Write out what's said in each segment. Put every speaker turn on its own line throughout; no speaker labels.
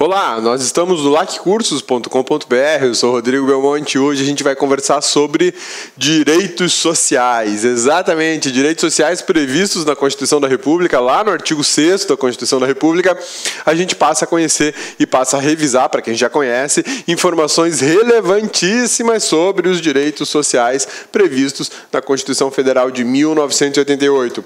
Olá, nós estamos no laccursos.com.br, eu sou Rodrigo Belmonte e hoje a gente vai conversar sobre direitos sociais. Exatamente, direitos sociais previstos na Constituição da República, lá no artigo 6º da Constituição da República, a gente passa a conhecer e passa a revisar, para quem já conhece, informações relevantíssimas sobre os direitos sociais previstos na Constituição Federal de 1988.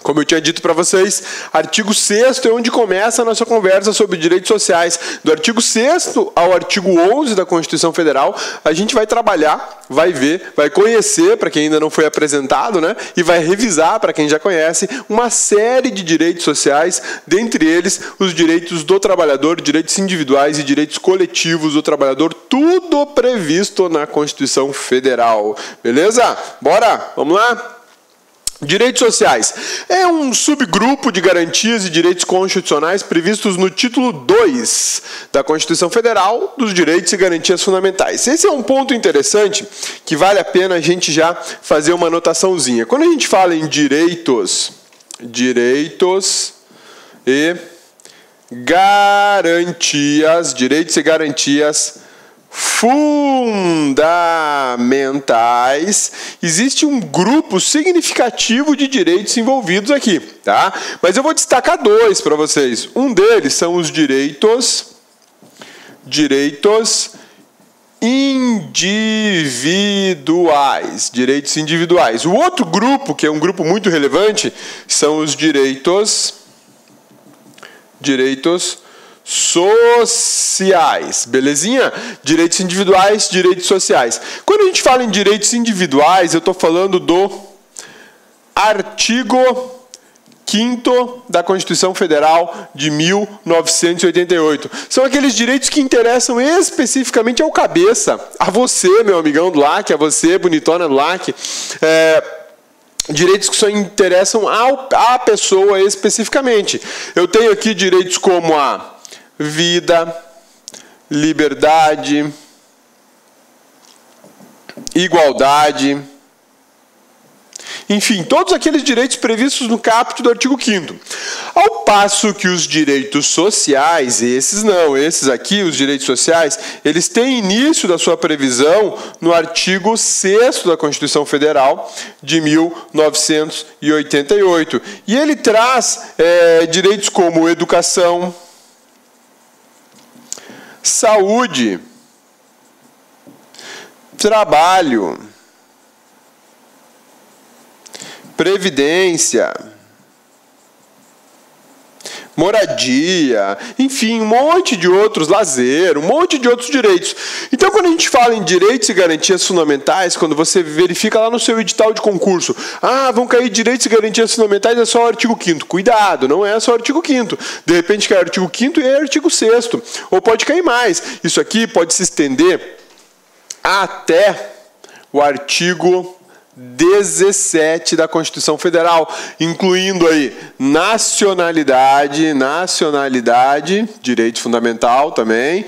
Como eu tinha dito para vocês, artigo 6º é onde começa a nossa conversa sobre direitos sociais. Do artigo 6º ao artigo 11 da Constituição Federal, a gente vai trabalhar, vai ver, vai conhecer, para quem ainda não foi apresentado, né? E vai revisar, para quem já conhece, uma série de direitos sociais, dentre eles os direitos do trabalhador, direitos individuais e direitos coletivos do trabalhador, tudo previsto na Constituição Federal. Beleza? Bora? Vamos lá? Direitos sociais é um subgrupo de garantias e direitos constitucionais previstos no título 2 da Constituição Federal dos Direitos e Garantias Fundamentais. Esse é um ponto interessante que vale a pena a gente já fazer uma anotaçãozinha. Quando a gente fala em direitos e garantias fundamentais, existe um grupo significativo de direitos envolvidos aqui, tá? Mas eu vou destacar dois para vocês. Um deles são os direitos individuais. O outro grupo, que é um grupo muito relevante, são os direitos sociais, belezinha? Direitos individuais, direitos sociais. Quando a gente fala em direitos individuais, eu estou falando do artigo 5º da Constituição Federal de 1988. São aqueles direitos que interessam especificamente ao cabeça, a você, meu amigão do LAC, a você, bonitona do LAC, direitos que só interessam à pessoa especificamente. Eu tenho aqui direitos como a vida, liberdade, igualdade, enfim, todos aqueles direitos previstos no caput do artigo 5º. Ao passo que os direitos sociais, esses aqui, os direitos sociais, eles têm início da sua previsão no artigo 6º da Constituição Federal de 1988. E ele traz direitos como educação, saúde, trabalho, previdência, moradia, enfim, um monte de outros, lazer, um monte de outros direitos. Então, quando a gente fala em direitos e garantias fundamentais, quando você verifica lá no seu edital de concurso, vão cair direitos e garantias fundamentais, é só o artigo 5º. Cuidado, não é só o artigo 5º. De repente cai o artigo 5º e é o artigo 6º. Ou pode cair mais. Isso aqui pode se estender até o artigo 17 da Constituição Federal, incluindo aí nacionalidade, direito fundamental também,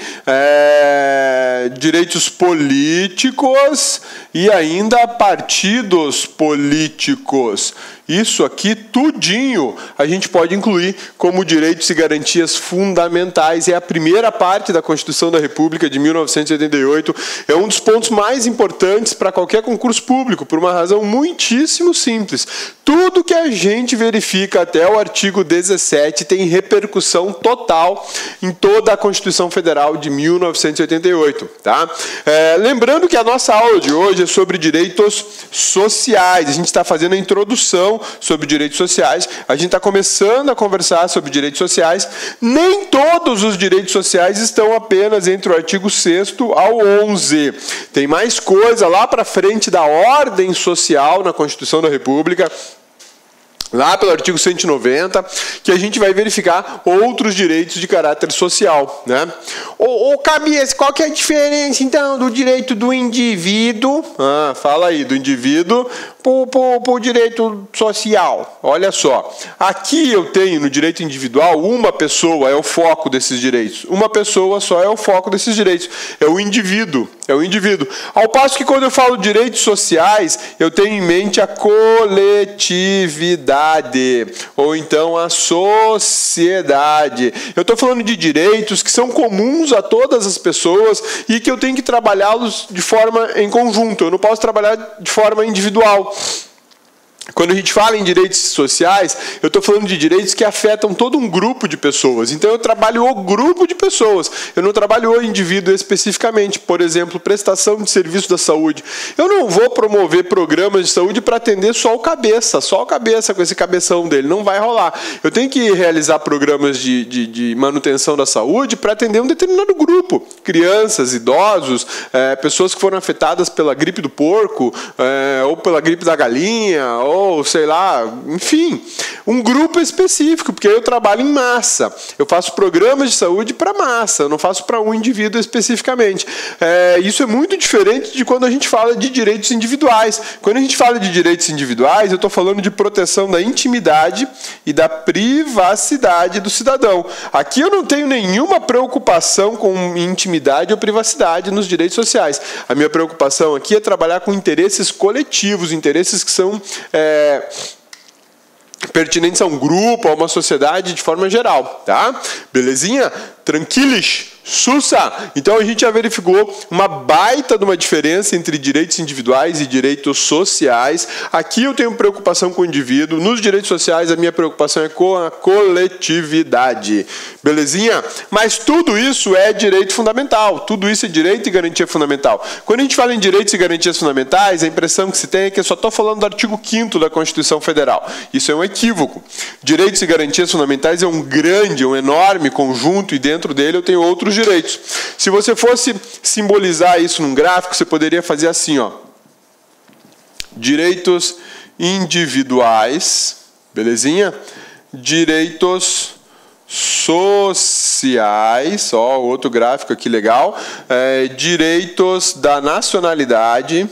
direitos políticos e ainda partidos políticos. Isso aqui, tudinho, a gente pode incluir como direitos e garantias fundamentais. É a primeira parte da Constituição da República de 1988. É um dos pontos mais importantes para qualquer concurso público, por uma razão muitíssimo simples. Tudo que a gente verifica até o artigo 17 tem repercussão total em toda a Constituição Federal de 1988. Tá? Lembrando que a nossa aula de hoje é sobre direitos sociais. A gente está fazendo a introdução sobre direitos sociais. A gente está começando a conversar sobre direitos sociais. Nem todos os direitos sociais estão apenas entre o artigo 6º ao 11. Tem mais coisa lá para frente da ordem social na Constituição da República, lá pelo artigo 190, que a gente vai verificar outros direitos de caráter social, né? Cabeça, qual que é a diferença, então, do direito do indivíduo? Fala aí, do indivíduo o direito social. Olha só, aqui eu tenho no direito individual uma pessoa é o foco desses direitos. Uma pessoa só é o foco desses direitos. É o indivíduo. É o indivíduo. Ao passo que quando eu falo direitos sociais, eu tenho em mente a coletividade, ou então a sociedade. Eu estou falando de direitos que são comuns a todas as pessoas e que eu tenho que trabalhá-los de forma em conjunto. Eu não posso trabalhar de forma individual. Quando a gente fala em direitos sociais, eu estou falando de direitos que afetam todo um grupo de pessoas. Então eu trabalho o grupo de pessoas, eu não trabalho o indivíduo especificamente. Por exemplo, prestação de serviço da saúde. Eu não vou promover programas de saúde para atender só o cabeça com esse cabeção dele. Não vai rolar. Eu tenho que realizar programas de manutenção da saúde para atender um determinado grupo. Crianças, idosos, pessoas que foram afetadas pela gripe do porco, ou pela gripe da galinha, ou sei lá, enfim, um grupo específico, porque eu trabalho em massa. Eu faço programas de saúde para massa, eu não faço para um indivíduo especificamente. Isso é muito diferente de quando a gente fala de direitos individuais. Quando a gente fala de direitos individuais, eu estou falando de proteção da intimidade e da privacidade do cidadão. Aqui eu não tenho nenhuma preocupação com intimidade ou privacidade nos direitos sociais. A minha preocupação aqui é trabalhar com interesses coletivos, interesses que são pertinentes a um grupo, a uma sociedade de forma geral, tá? Belezinha? Tranquilos? Sussa! Então a gente já verificou uma baita de uma diferença entre direitos individuais e direitos sociais. Aqui eu tenho preocupação com o indivíduo. Nos direitos sociais a minha preocupação é com a coletividade. Belezinha? Mas tudo isso é direito fundamental. Tudo isso é direito e garantia fundamental. Quando a gente fala em direitos e garantias fundamentais, a impressão que se tem é que eu só estou falando do artigo 5º da Constituição Federal. Isso é um equívoco. Direitos e garantias fundamentais é um grande, um enorme conjunto e dentro dele eu tenho outros direitos. Se você fosse simbolizar isso num gráfico, você poderia fazer assim, ó. Direitos individuais, belezinha? Direitos sociais, ó, outro gráfico aqui legal. Direitos da nacionalidade.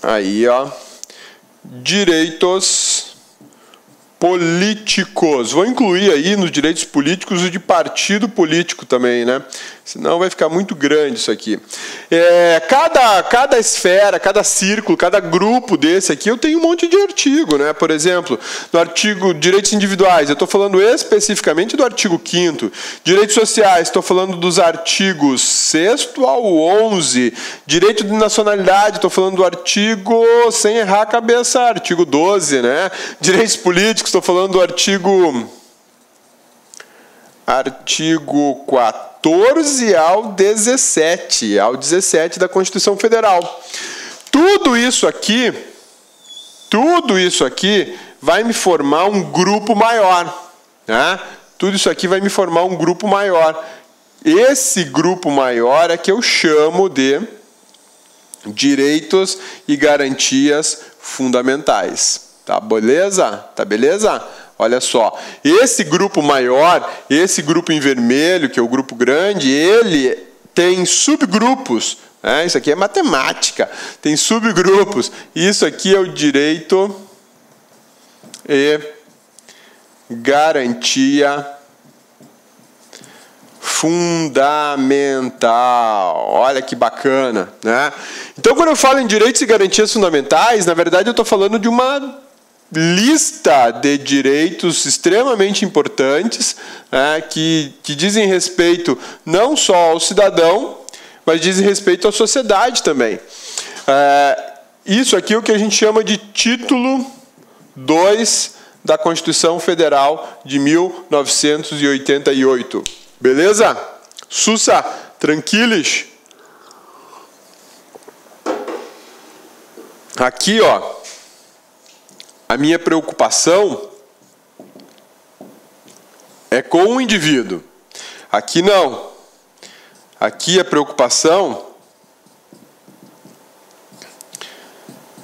Aí, ó. Direitos políticos. Vou incluir aí nos direitos políticos o de partido político também, né? Senão vai ficar muito grande isso aqui. Cada esfera, cada círculo, cada grupo desse aqui, eu tenho um monte de artigo, né? Por exemplo, no artigo direitos individuais, eu estou falando especificamente do artigo 5º. Direitos sociais, estou falando dos artigos 6º ao 11. Direito de nacionalidade, estou falando do artigo, sem errar a cabeça, artigo 12, né? Direitos políticos, estou falando do artigo 14 ao 17, da Constituição Federal. Tudo isso aqui vai me formar um grupo maior, né? Tudo isso aqui vai me formar um grupo maior. Esse grupo maior é que eu chamo de direitos e garantias fundamentais. Tá beleza? Tá beleza? Olha só, esse grupo maior, esse grupo em vermelho, que é o grupo grande, ele tem subgrupos. Né? Isso aqui é matemática. Tem subgrupos. Isso aqui é o direito e garantia fundamental. Olha que bacana, né? Então, quando eu falo em direitos e garantias fundamentais, na verdade eu estou falando de uma lista de direitos extremamente importantes, né, que dizem respeito não só ao cidadão, mas dizem respeito à sociedade também. Isso aqui é o que a gente chama de título 2 da Constituição Federal de 1988. Beleza? Sussa, tranquilos? Aqui, ó. A minha preocupação é com o indivíduo. Aqui não. Aqui a preocupação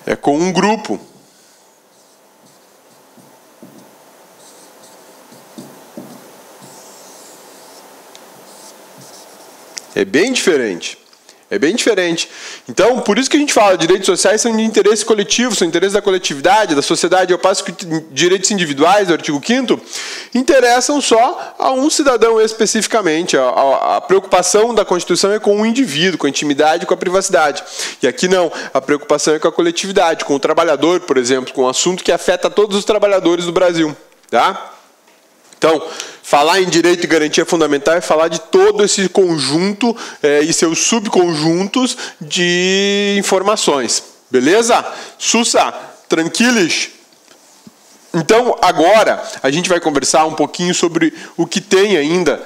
é com um grupo. É bem diferente. É bem diferente. Então, por isso que a gente fala, direitos sociais são de interesse coletivo, são interesse da coletividade, da sociedade, ao passo que direitos individuais, do artigo 5º, interessam só a um cidadão especificamente. A preocupação da Constituição é com o indivíduo, com a intimidade, com a privacidade. E aqui não, a preocupação é com a coletividade, com o trabalhador, por exemplo, com um assunto que afeta todos os trabalhadores do Brasil. Tá? Então, falar em direito e garantia fundamental é falar de todo esse conjunto e seus subconjuntos de informações. Beleza? Sussa, tranquilos? Então, agora, a gente vai conversar um pouquinho sobre o que tem ainda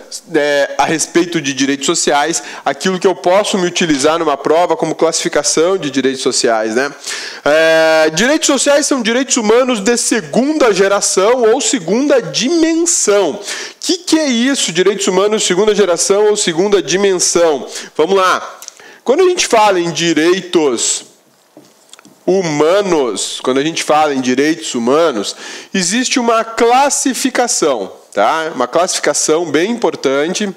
a respeito de direitos sociais, aquilo que eu posso me utilizar numa prova como classificação de direitos sociais, né? Direitos sociais são direitos humanos de segunda geração ou segunda dimensão. O que é isso, direitos humanos de segunda geração ou segunda dimensão? Vamos lá. Quando a gente fala em direitos humanos, quando a gente fala em direitos humanos, existe uma classificação, tá? Uma classificação bem importante,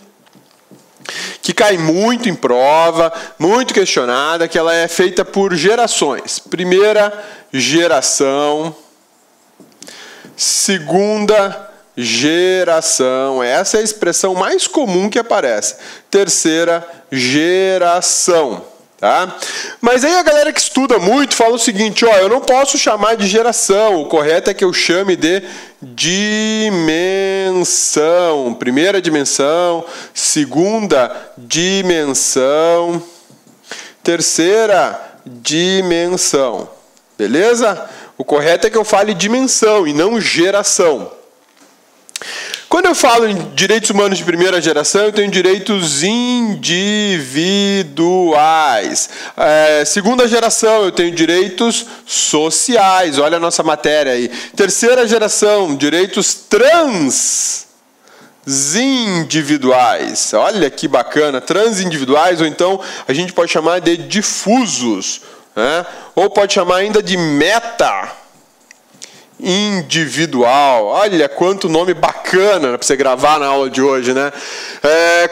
que cai muito em prova, muito questionada, que ela é feita por gerações. Primeira geração, segunda geração, essa é a expressão mais comum que aparece. Terceira geração. Tá? Mas aí a galera que estuda muito fala o seguinte, ó, eu não posso chamar de geração, o correto é que eu chame de dimensão. Primeira dimensão, segunda dimensão, terceira dimensão. Beleza? O correto é que eu fale dimensão e não geração. Quando eu falo em direitos humanos de primeira geração, eu tenho direitos individuais. Segunda geração, eu tenho direitos sociais. Olha a nossa matéria aí. Terceira geração, direitos transindividuais. Olha que bacana, transindividuais, ou então a gente pode chamar de difusos, né? Ou pode chamar ainda de meta individual. Olha quanto nome bacana para você gravar na aula de hoje, né?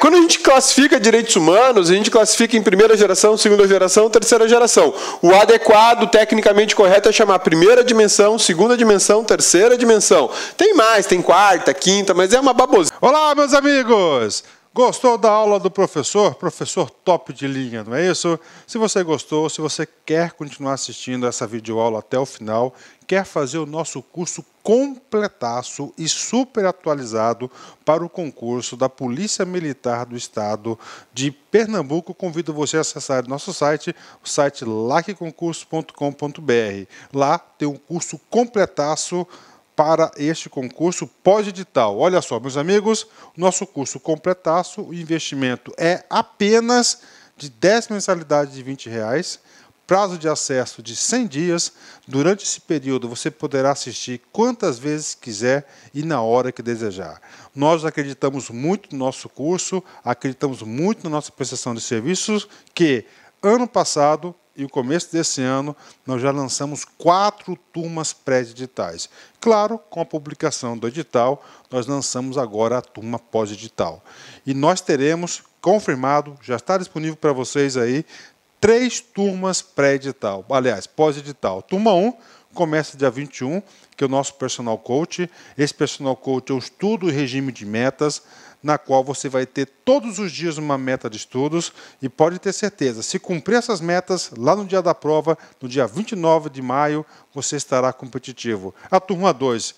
Quando a gente classifica direitos humanos, a gente classifica em primeira geração, segunda geração, terceira geração. O adequado, tecnicamente correto, é chamar primeira dimensão, segunda dimensão, terceira dimensão. Tem mais, tem quarta, quinta, mas é uma baboseira.
Olá, meus amigos! Gostou da aula do professor? Professor top de linha, não é isso? Se você gostou, se você quer continuar assistindo essa videoaula até o final, quer fazer o nosso curso completaço e super atualizado para o concurso da Polícia Militar do Estado de Pernambuco, convido você a acessar nosso site, o site lacconcurso.com.br. Lá tem um curso completaço para este concurso pós-edital. Olha só, meus amigos, o nosso curso completaço, o investimento é apenas de 10 mensalidades de R$20, prazo de acesso de 100 dias. Durante esse período você poderá assistir quantas vezes quiser e na hora que desejar. Nós acreditamos muito no nosso curso, acreditamos muito na nossa prestação de serviços, que ano passado e o começo desse ano, nós já lançamos 4 turmas pré-editais. Claro, com a publicação do edital, nós lançamos agora a turma pós-edital. E nós teremos, confirmado, já está disponível para vocês aí, 3 turmas pré-edital. Aliás, pós-edital. Turma 1 começa dia 21, que é o nosso personal coach. Esse personal coach é o estudo e regime de metas, na qual você vai ter todos os dias uma meta de estudos e pode ter certeza, se cumprir essas metas, lá no dia da prova, no dia 29 de maio, você estará competitivo. A turma 2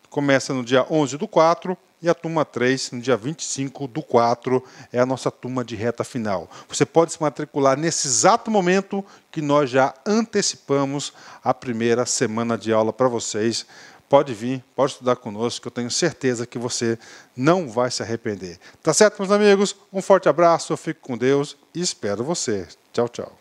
começa no dia 11/4 e a turma 3 no dia 25/4 é a nossa turma de reta final. Você pode se matricular nesse exato momento que nós já antecipamos a primeira semana de aula para vocês. Pode vir, pode estudar conosco, que eu tenho certeza que você não vai se arrepender. Tá certo, meus amigos? Um forte abraço, eu fico com Deus e espero você. Tchau, tchau.